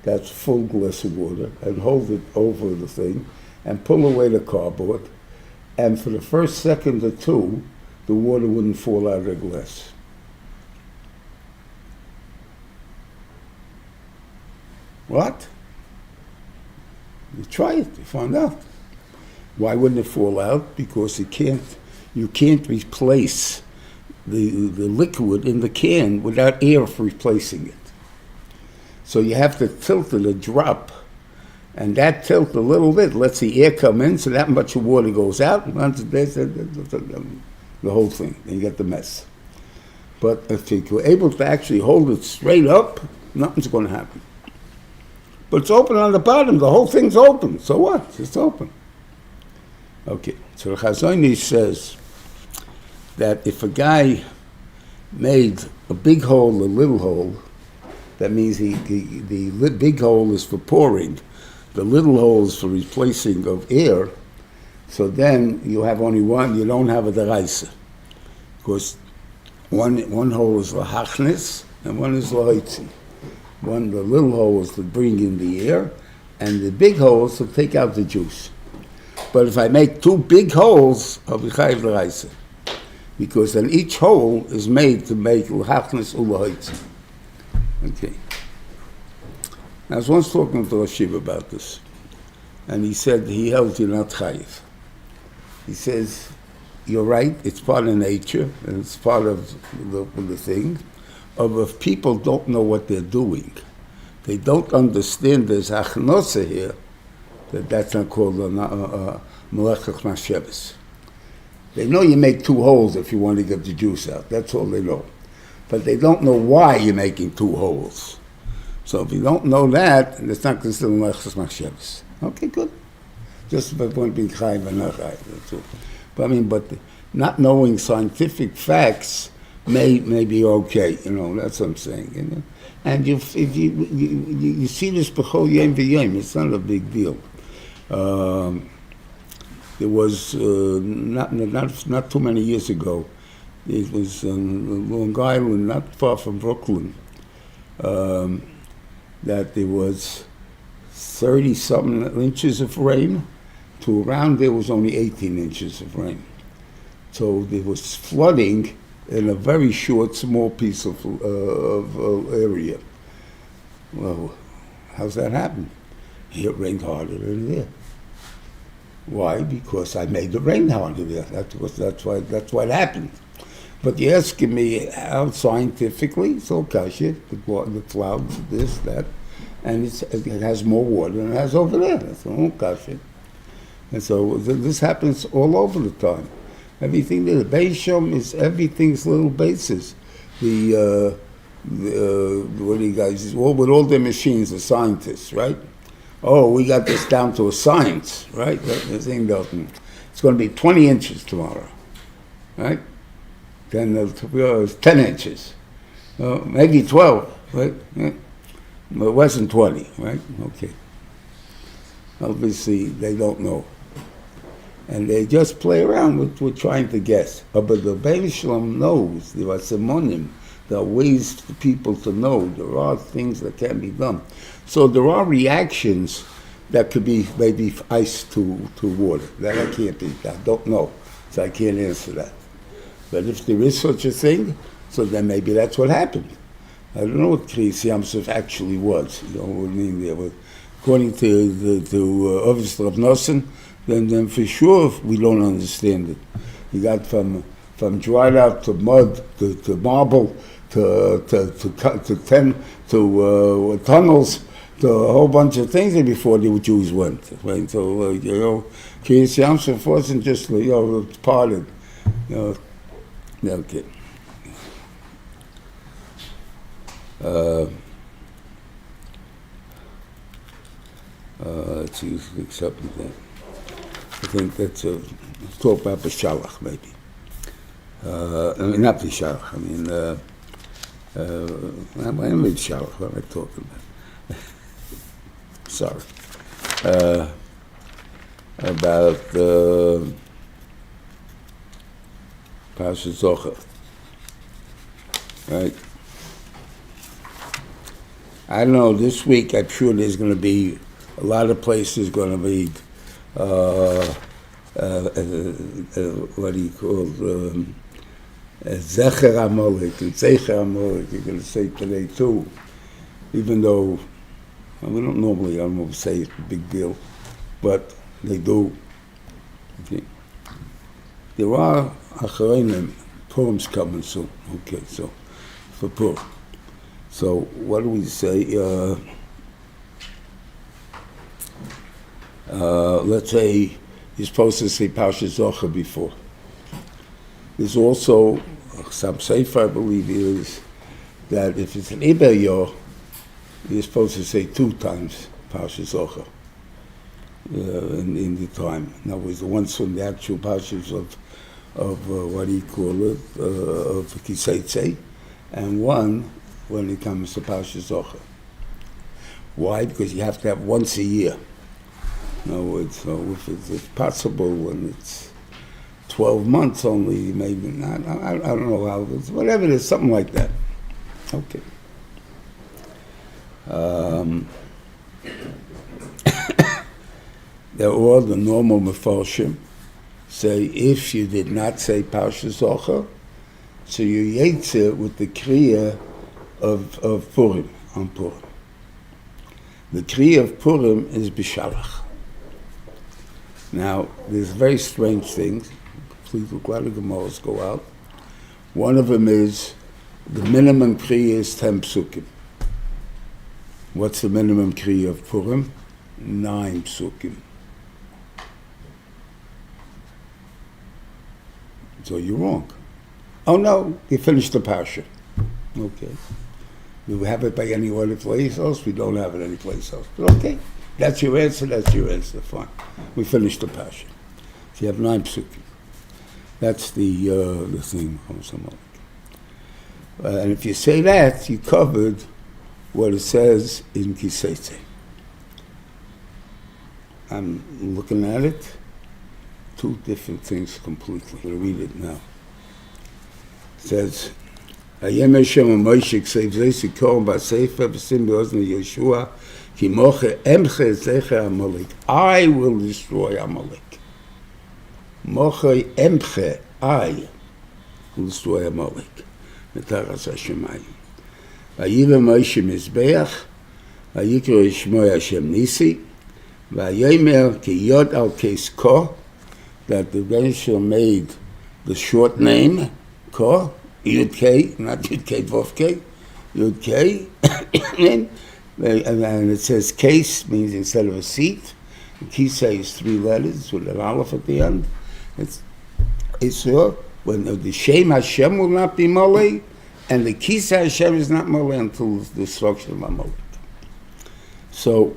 Speaker 3: that's a full glass of water, and hold it over the thing and pull away the cardboard. And for the first second or two, the water wouldn't fall out of the glass. What? You try it, you find out. Why wouldn't it fall out? Because you can't replace the liquid in the can without air replacing it. So you have to tilt it a drop, and that tilt a little bit lets the air come in, so that much of water goes out, and once there's the whole thing, then you get the mess. But if you're able to actually hold it straight up, nothing's going to happen. But it's open on the bottom, the whole thing's open, so what? It's open. Okay, so the Chazon says that if a guy made a big hole, a little hole, that means the big hole is for pouring, the little hole is for replacing of air, so then you have only one, you don't have a deraisa. Because one hole is lahachnis and one is lahoitzi. The little hole is to bring in the air, and the big hole is to take out the juice. But if I make 2 big holes, I'll be chayiv deraisa. Because then each hole is made to make lahachnis ulahoitzi. Okay. I was once talking to Rosh Yeshiva about this, and he said he held you're not chayiv. He says, you're right, it's part of nature, and it's part of the thing, of if people don't know what they're doing, they don't understand there's achnosa here, that's not called a melechach mashevus. They know you make 2 holes if you want to get the juice out, that's all they know. But they don't know why you're making 2 holes. So if you don't know that, it's not considered melechas machshavos. Okay, good. Just if I want to be chayim and not chayim, that's all. But not knowing scientific facts may be okay. That's what I'm saying. And if you see this b'chol yom v'yom, it's not a big deal. There was not too many years ago. It was in Long Island, not far from Brooklyn, that there was 30-something inches of rain, to around there was only 18 inches of rain. So there was flooding in a very short, small piece of area. Well, how's that happen? Here it rained harder than there. Why? Because I made the rain harder there. That's why it happened. But you're asking me how scientifically, it's all kasha, the clouds, this, that, and it has more water than it has over there. That's all kasha. And so this happens all over the time. Everything there, the Beisham is everything's little bases. What do you guys, with all their machines, the scientists, right? Oh, we got this down to a science, right? The thing doesn't. It's going to be 20 inches tomorrow, right? Then it's 10 inches, maybe 12, right? Yeah. But it wasn't 20, right? Okay. Obviously, they don't know. And they just play around with trying to guess. But the Bein Shalom knows, there are simonim, there are ways for people to know, there are things that can be done. So there are reactions that could be maybe ice to water. That I can't be, I don't know, so I can't answer that. But if there is such a thing, so then maybe that's what happened. I don't know what Kriyas Yamsuf actually was. What I mean there. But according to obviously Rav Nosson, then for sure we don't understand it. You got from dried out to mud to marble tunnels, to a whole bunch of things before the Jews went. Right? So Kriyas Yamsuf wasn't just it's parted. Okay. Let's see, something there. I think that's talk about Beshalach maybe. I mean, not Beshalach. I mean, what am I talking about? Sorry. About Parshas Zocher. Right? I don't know, this week I'm sure there's going to be a lot of places going to be what do you call Zecher Amalek and Zecher Amalek. You're going to say today too, even though we don't normally, I don't know, say it's a big deal, but they do. Okay. There are Achreinim, Purim's coming soon. Okay, so for Purim. So what do we say? Let's say you're supposed to say Parshas Zocher before. There's also some sefer, I believe, is that if it's an Iber Yor, you're supposed to say 2 times Parshas Zocher in the time. In other words, the ones from the actual Parshas of what do you call it, of Kiseitze, and one when it comes to Parshas Zocher. Why? Because you have to have once a year. In other words, so if it's possible when it's 12 months only, maybe not, I don't know how, it's whatever it is, something like that. Okay. They're all the normal mefarshim say if you did not say Parshas Zocher, so you yetzer with the kriya of Purim, on Purim. The kriya of Purim is Beshalach. Now, there's very strange things. Please look, a lot of Gemaras go out. One of them is the minimum kriya is 10 psukim. What's the minimum kriya of Purim? 9 psukim. So you're wrong. Oh no, you finished the parsha. Okay. Do we have it by any other place else? We don't have it anyplace else. But okay, that's your answer, fine. We finished the parsha. So you have 9 psukim. That's the thing. And if you say that, you covered what it says in Kiseitze. I'm looking at it. 2 different things completely. I'll read it now. It says, I will destroy Amalek. Moche emche, I will destroy Amalek. Metaras Hashemayim. Vayiva Moshe Mizbeach, Vayikro Yishmoy Hashem Nisi, Vayomer ki Yod al Kes Ko, that the Greshon made the short name, Ko, Yud K, not Yud K, Vov K, Yud K, and it says case, means instead of a seat, Kisa is 3 letters with an aleph at the end. It's when the Shem Hashem will not be Malay, and the Kisa Hashem is not Malay until the destruction of Amalek. So,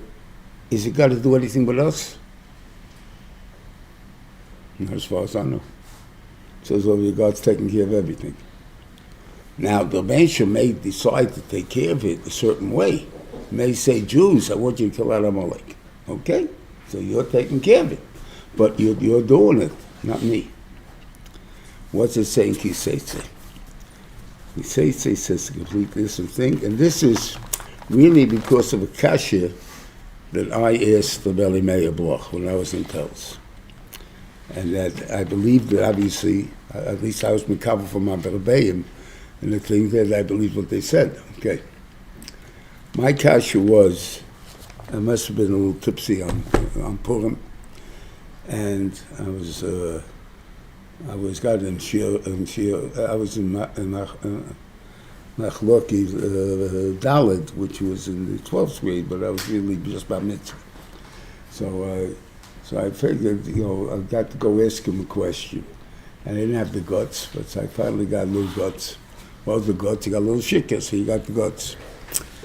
Speaker 3: is it got to do anything with us? Not as far as I know. So as though God's taking care of everything. Now, the Meshach may decide to take care of it a certain way. May say, Jews, I want you to kill out Amalek. Okay? So you're taking care of it. But you're doing it, not me. What's it saying, Kiseitze? Kiseitze says a completely different thing. And this is really because of a kasha that I asked the Beli Meir Bloch when I was in Pels. And that I believe that obviously, at least I was mekabel from my Berbeim, and the thing that I believe what they said. Okay. My kasha was, I must have been a little tipsy on Purim, and I was got in Shiur, I was in Nachloki Dalet, which was in the 12th grade, but I was really just by mitzvah. So I figured, I got to go ask him a question. I didn't have the guts, but I finally got a little guts. Well, the guts, he got a little shikah, so he got the guts.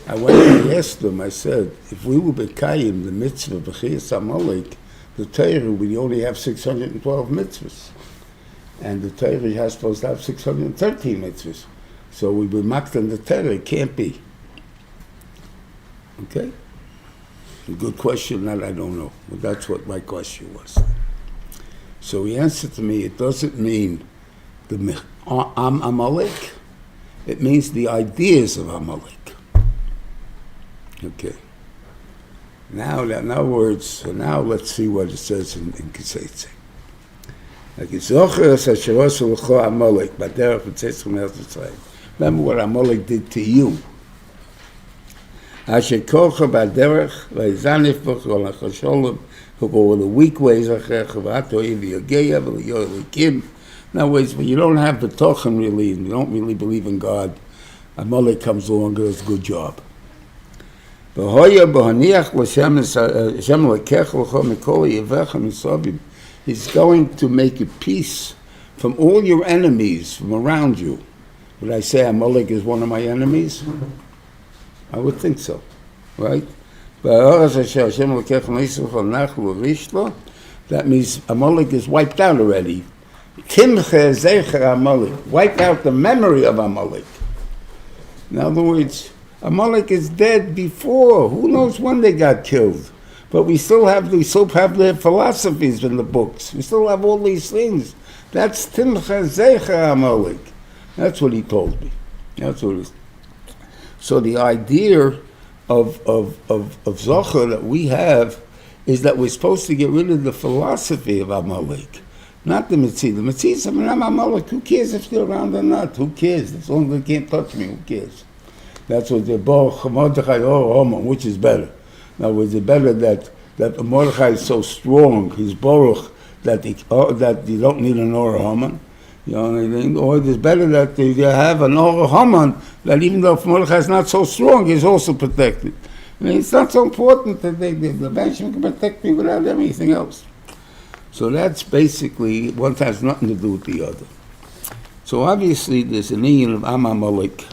Speaker 3: I went and asked him, I said, if we were Bekayim, the mitzvah, B'chiyas Amalek, the Torah, we only have 612 mitzvahs. And the Torah is supposed to have 613 mitzvahs. So we were mocked on the Torah, it can't be. Okay? A good question that I don't know, but that's what my question was. So he answered to me, it doesn't mean the Amalek, it means the ideas of Amalek. Okay. Now let's see what it says in Keseitze. Remember what Amalek did to you. Who go with the weak ways. In other words, when you don't have the tochen really, and you don't really believe in God, Amalek comes along and does a good job. He's going to make a peace from all your enemies from around you. Would I say Amalek is one of my enemies? I would think so, right? That means Amalek is wiped out already. Timche zecher Amalek, wiped out the memory of Amalek. In other words, Amalek is dead before. Who knows when they got killed? But we still have their philosophies in the books. We still have all these things. That's Timcha Zecha Amalek. That's what he told me. That's what it is. So the idea of Zohar that we have is that we're supposed to get rid of the philosophy of Amalek, not the Mitzvah. The Mitzvah, I mean, I'm Amalek. Who cares if they're around or not? Who cares? As long as they can't touch me, who cares? That's what they're both, which is better. In other words, it's better that Mordechai is so strong, he's Baruch, that you don't need an Or Haman. You know what I mean? Or it's better that you have an Or Haman, that even though Mordechai is not so strong, he's also protected. I mean, it's not so important that the Benjamin can protect me without anything else. So that's basically, one has nothing to do with the other. So obviously there's an union of Amalek,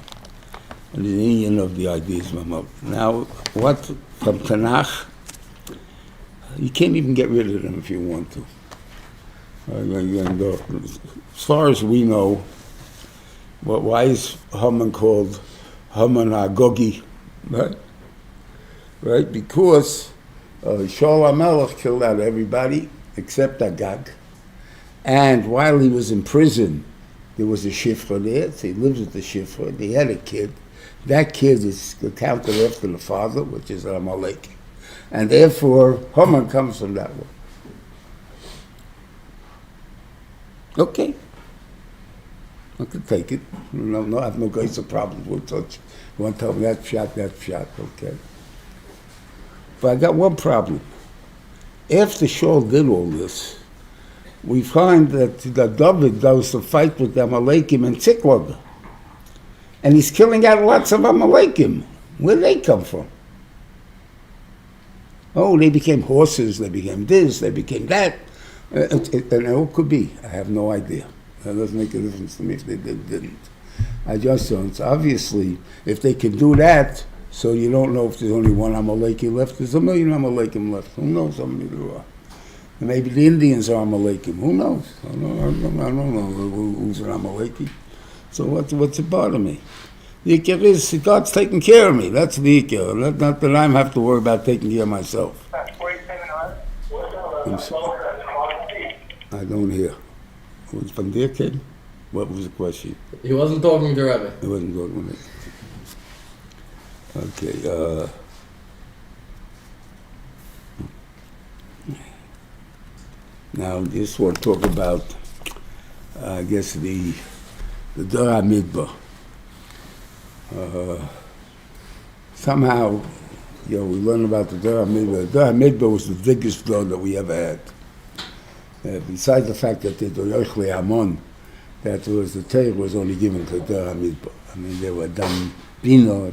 Speaker 3: and the union of the ideas of Amalek. Now, what from Tanakh? You can't even get rid of them if you want to. As far as we know, why is Haman called Haman Agogi? Right? Because Shaul HaMelech killed out everybody except Agag. And while he was in prison, there was a shifra there, so he lives with the shifra. They had a kid. That kid is counted after the father, which is Amalek. And therefore, Haman comes from that one. Okay. I can take it. No, I have no guys or problems. We'll touch. You want to tell me that shot, okay. But I got one problem. After Shaul did all this, we find that David goes to fight with the Amalekim in Ziklag. And he's killing out lots of Amalekim. Where did they come from? Oh, they became horses, they became this, they became that. And it all could be. I have no idea. That doesn't make a difference to me if they didn't. I just don't. So obviously, if they can do that, so you don't know if there's only one Amaleki left, there's 1 million Amalekim left. Who knows how many there are? And maybe the Indians are Amalekim. Who knows? I don't know who's an Amaleki. So what's it bother me? The Ikar is God's taking care of me. That's the Ikar. Not that I have to worry about taking care of myself. I don't hear. Was from there, kid? What was the question?
Speaker 4: He wasn't talking to Rebbe.
Speaker 3: He wasn't talking to me. Okay. Now, just want to talk about, I guess, the Dora Midbar. Somehow, we learn about the Dora Midbar. The Dora Midbar was the biggest door that we ever had. Besides the fact that the Doyochle Hamon, that the Torah was only given to the Hamidbar. I mean, they were dam bino,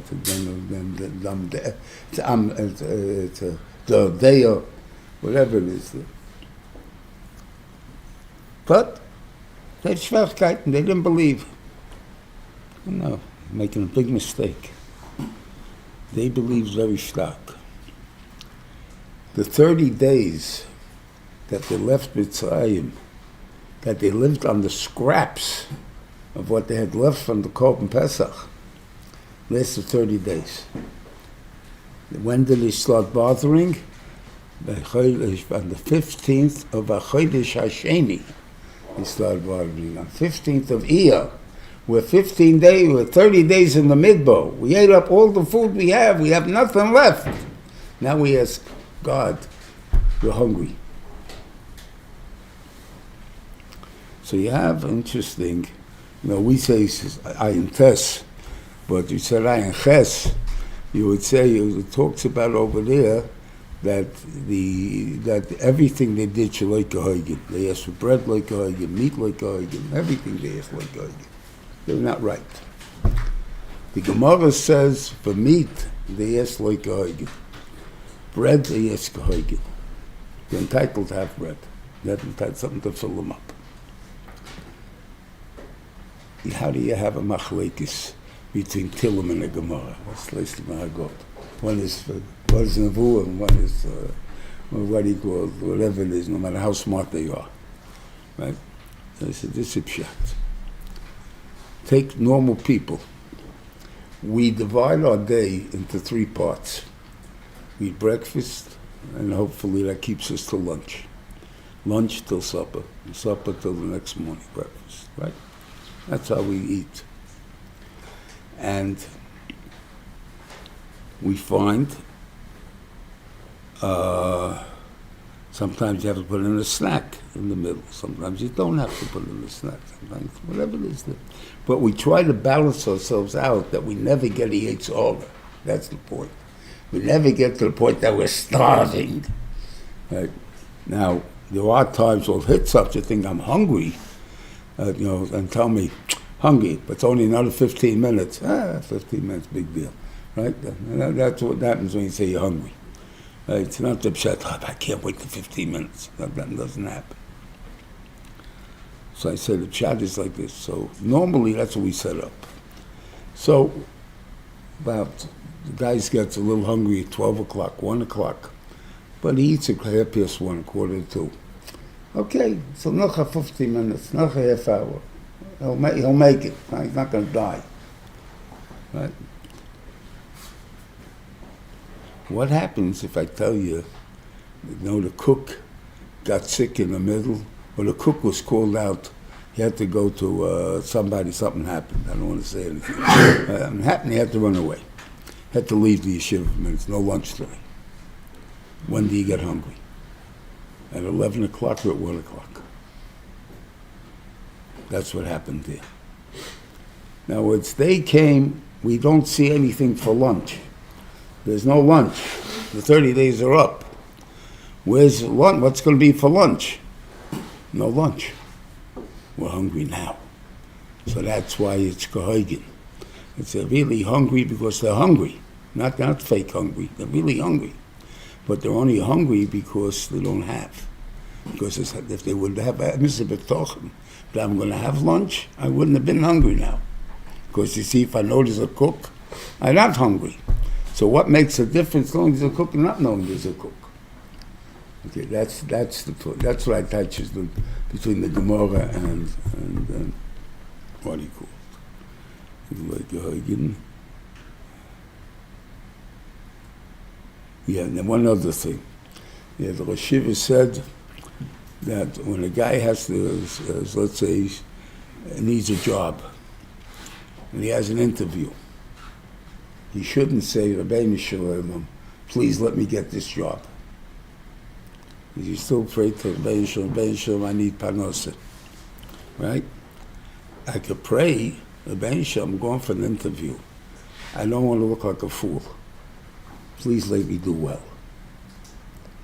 Speaker 3: the Deo, whatever it is. But they had Schwierigkeiten, they didn't believe. No, making a big mistake. They believed very stark. The 30 days that they left Mitzrayim, that they lived on the scraps of what they had left from the Korban Pesach, lasted 30 days. When did they start bothering? On the 15th of Chodesh Hasheni, they started bothering. On 15th of Iyar, we're 30 days in the Midbar. We ate up all the food we have nothing left. Now we ask God, we're hungry. So you have interesting, we say Ayin Tes, but you said Ayin Ches, you would say, it talks about over there that everything they did should like a Hagen. They asked for bread like a Hagen, meat like a Hagen, everything they asked like a Hagen. They're not right. The Gemara says for meat, they asked like a Hagen. Bread, they ask a Hagen. They're entitled to have bread. They're entitled something to fill them up. How do you have a machlekes between Tillim and a Gemara? What's the Mahagot? One is Nevuah and one is what do you call it, whatever it is, no matter how smart they are. Right? So I said, this is pshat. Take normal people. We divide our day into 3 parts. We eat breakfast, and hopefully that keeps us till lunch. Lunch till supper, and supper till the next morning, breakfast, right? That's how we eat. And we find sometimes you have to put in a snack in the middle. Sometimes you don't have to put in a snack. Sometimes whatever it is. But we try to balance ourselves out that we never get a Yetzer Hara. That's the point. We never get to the point that we're starving. Right? Now, there are times we'll hit such a thing, I'm hungry, and tell me, hungry, but it's only another 15 minutes. 15 minutes, big deal, right? That's what happens when you say you're hungry. Right? It's not the pshat, I can't wait for 15 minutes. That doesn't happen. So I said the pshat is like this. So normally that's what we set up. So the guy gets a little hungry at 12 o'clock, 1 o'clock, but he eats at 1:30, 1:45. Okay, so not 15 minutes, not a half hour. He'll make it. He's not going to die. Right? What happens if I tell you, the cook got sick in the middle, or the cook was called out, he had to go to something happened. I don't want to say anything. Happened, he had to run away. Had to leave the yeshiva for minutes, no lunch today. When do you get hungry? At 11 o'clock or at 1 o'clock? That's what happened there. Now, once they came, we don't see anything for lunch. There's no lunch. The 30 days are up. Where's lunch? What's going to be for lunch? No lunch. We're hungry now. So that's why it's Gehoigen. They're really hungry because they're hungry. Not fake hungry. They're really hungry. But they're only hungry because they don't have. Because if they would have, but I'm going to have lunch, I wouldn't have been hungry now. Because you see, if I know there's a cook, I'm not hungry. So what makes a difference knowing there's a cook and not knowing there's a cook? Okay, that's what I touch is between the Gemara and what do you call it? Yeah, and then one other thing. Yeah, the Rosh Yeshiva said that when a guy has to, let's say, needs a job, and he has an interview, he shouldn't say, Rabbeinu Shalom, please let me get this job. He's still afraid to Rabbeinu Shalom, I need parnasa. Right? I could pray, Rabbeinu Shalom, I'm going for an interview. I don't want to look like a fool. Please let me do well.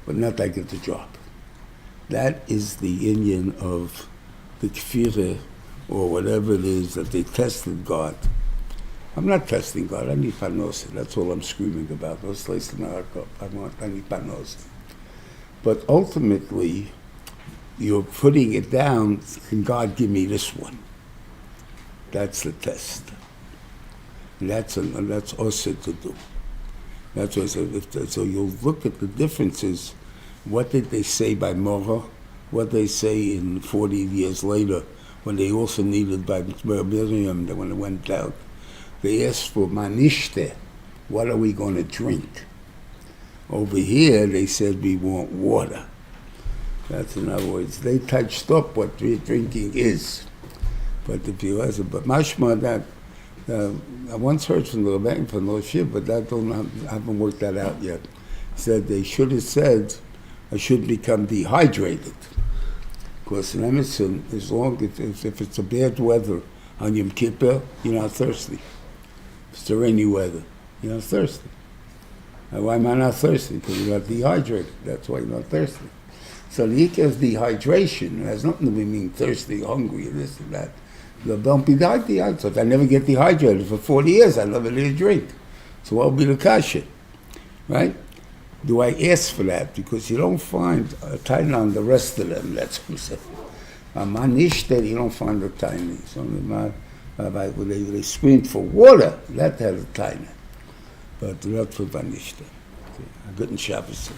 Speaker 3: But not that I get the job. That is the inyan of the kfirah or whatever it is that they tested God. I'm not testing God. I need panos. That's all I'm screaming about. I need panos. But ultimately, you're putting it down. Can God give me this one? That's the test. And that's also to do. That's what so you'll look at the differences. What did they say by Morah? What they say in 40 years later, when they also needed by Miriam, when it went out. They asked for manishte. What are we going to drink? Over here, they said we want water. That's in other words, they touched up what drinking is. But if you ask, but mashma that I once heard from the Rebbein from the Shir, but I haven't worked that out yet. Said they should have said I should become dehydrated. Because in Emerson, as long if it's a bad weather on Yom Kippur, you're not thirsty. If it's a rainy weather, you're not thirsty. And why am I not thirsty? Because you're not dehydrated. That's why you're not thirsty. So the ikka is dehydration. It has nothing to do with being thirsty, hungry, this and that. Don't be dehydrated. So if I never get dehydrated for 40 years, I never need a drink. So what will be the kasha? Right? Do I ask for that? Because you don't find a tiny on the rest of them, that's who said. Manishte, you don't find a tiny. So they screamed for water, that has a tiny. But not for Vanishte. I couldn't Shabbos.